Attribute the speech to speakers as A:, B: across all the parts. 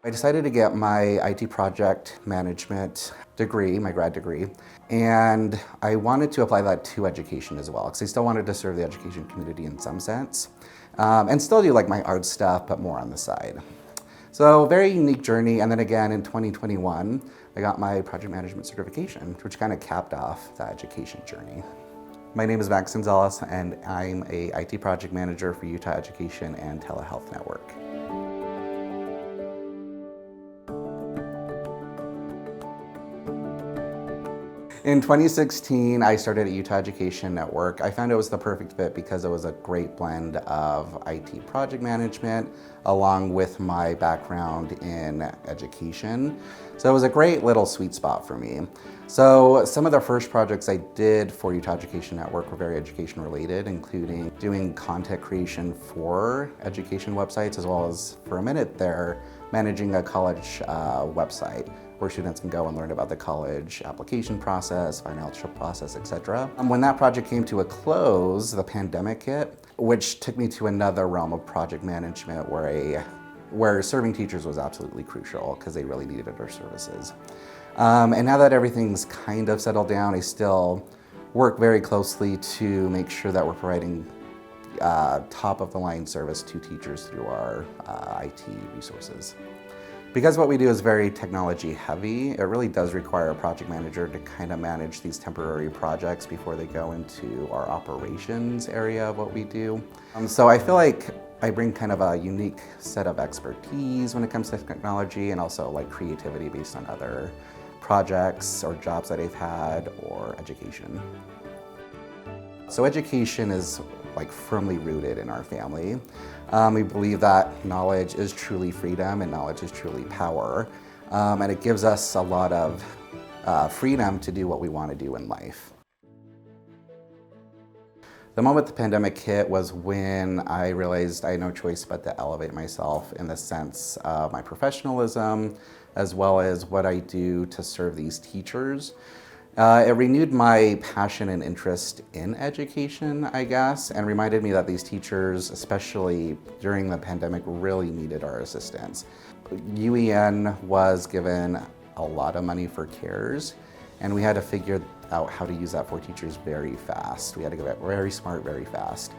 A: I decided to get my IT project management degree, my grad degree, and I wanted to apply that to education as well, because I still wanted to serve the education community in some sense, and still do like my art stuff, but more on the side. So very unique journey, and then again in 2021, I got my project management certification, which kind of capped off the education journey. My name is Max Gonzalez, and I'm a IT project manager for Utah Education and Telehealth Network. In 2016, I started at Utah Education Network. I found it was the perfect fit because it was a great blend of IT project management along with my background in education. So it was a great little sweet spot for me. So some of the first projects I did for Utah Education Network were very education related, including doing content creation for education websites, as well as for a minute there, managing a college website where students can go and learn about the college application process, financial process, etc. When that project came to a close, the pandemic hit, which took me to another realm of project management where serving teachers was absolutely crucial because they really needed our services. And now that everything's kind of settled down, I still work very closely to make sure that we're providing top of the line service to teachers through our IT resources. Because what we do is very technology heavy, it really does require a project manager to kind of manage these temporary projects before they go into our operations area of what we do. So I feel like I bring kind of a unique set of expertise when it comes to technology, and also like creativity based on other projects or jobs that I've had, or education. So education is like firmly rooted in our family. We believe that knowledge is truly freedom and knowledge is truly power. And it gives us a lot of freedom to do what we want to do in life. The moment the pandemic hit was when I realized I had no choice but to elevate myself in the sense of my professionalism, as well as what I do to serve these teachers. It renewed my passion and interest in education, I guess, and reminded me that these teachers, especially during the pandemic, really needed our assistance. UEN was given a lot of money for CARES, and we had to figure out how to use that for teachers very fast. We had to get very smart very fast.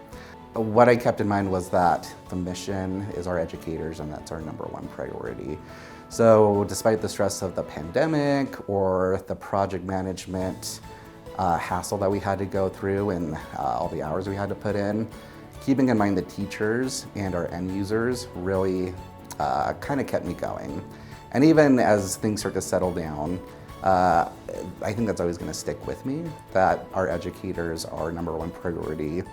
A: What I kept in mind was that the mission is our educators, and that's our number one priority. So despite the stress of the pandemic or the project management hassle that we had to go through and all the hours we had to put in, keeping in mind the teachers and our end users really kind of kept me going. And even as things start to settle down, I think that's always going to stick with me, that our educators are number one priority.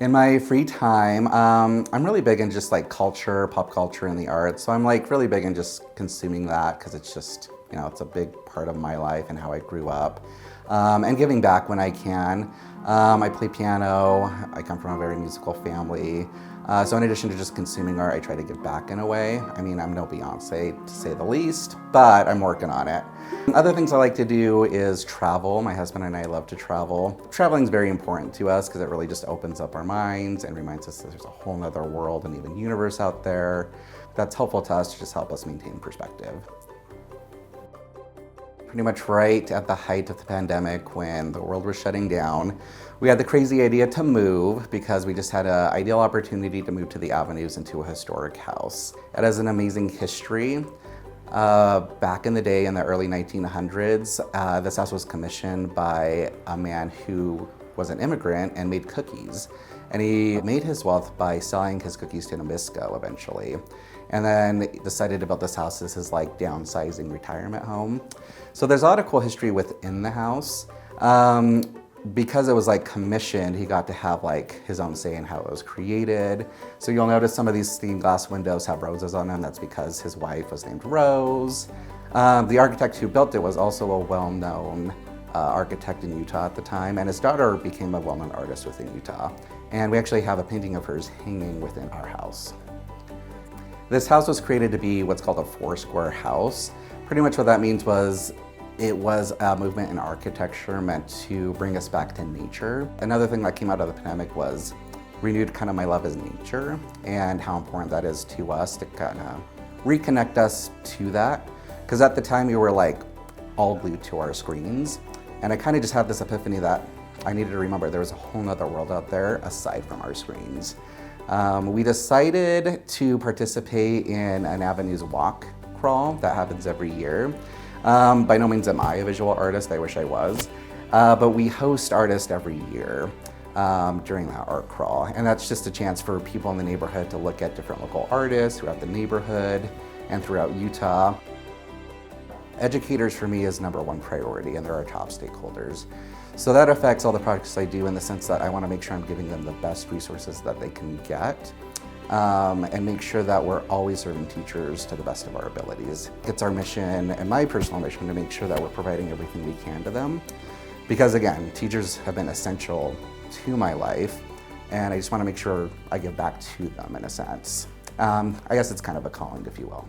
A: In my free time, I'm really big in just like culture, pop culture, and the arts. So I'm like really big in just consuming that because it's just, you know, it's a big part of my life and how I grew up. And giving back when I can. I play piano. I come from a very musical family. So in addition to just consuming art, I try to give back in a way. I mean, I'm no Beyonce, to say the least, but I'm working on it. Other things I like to do is travel. My husband and I love to travel. Traveling is very important to us because it really just opens up our minds and reminds us that there's a whole nother world and even universe out there. That's helpful to us to just help us maintain perspective. Pretty much right at the height of the pandemic when the world was shutting down, we had the crazy idea to move because we just had an ideal opportunity to move to the Avenues into a historic house. It has an amazing history. Back in the day in the early 1900s, this house was commissioned by a man who was an immigrant and made cookies. And he made his wealth by selling his cookies to Nabisco eventually. And then decided to build this house as his like downsizing retirement home. So there's a lot of cool history within the house. Because it was like commissioned, he got to have like his own say in how it was created. So you'll notice some of these stained glass windows have roses on them. That's because his wife was named Rose. The architect who built it was also a well-known architect in Utah at the time, and his daughter became a well-known artist within Utah. And we actually have a painting of hers hanging within our house. This house was created to be what's called a Foursquare House. Pretty much what that means was it was a movement in architecture meant to bring us back to nature. Another thing that came out of the pandemic was renewed kind of my love as nature and how important that is to us to kind of reconnect us to that. Because at the time we were like all glued to our screens. And I kind of just had this epiphany that I needed to remember there was a whole nother world out there aside from our screens. We decided to participate in an Avenues Walk crawl that happens every year. By no means am I a visual artist, I wish I was. But we host artists every year during that art crawl. And that's just a chance for people in the neighborhood to look at different local artists throughout the neighborhood and throughout Utah. Educators for me is #1 priority, and they're our top stakeholders. So that affects all the projects I do in the sense that I want to make sure I'm giving them the best resources that they can get, and make sure that we're always serving teachers to the best of our abilities. It's our mission, and my personal mission, to make sure that we're providing everything we can to them. Because again, teachers have been essential to my life, and I just want to make sure I give back to them in a sense. I guess it's kind of a calling, if you will.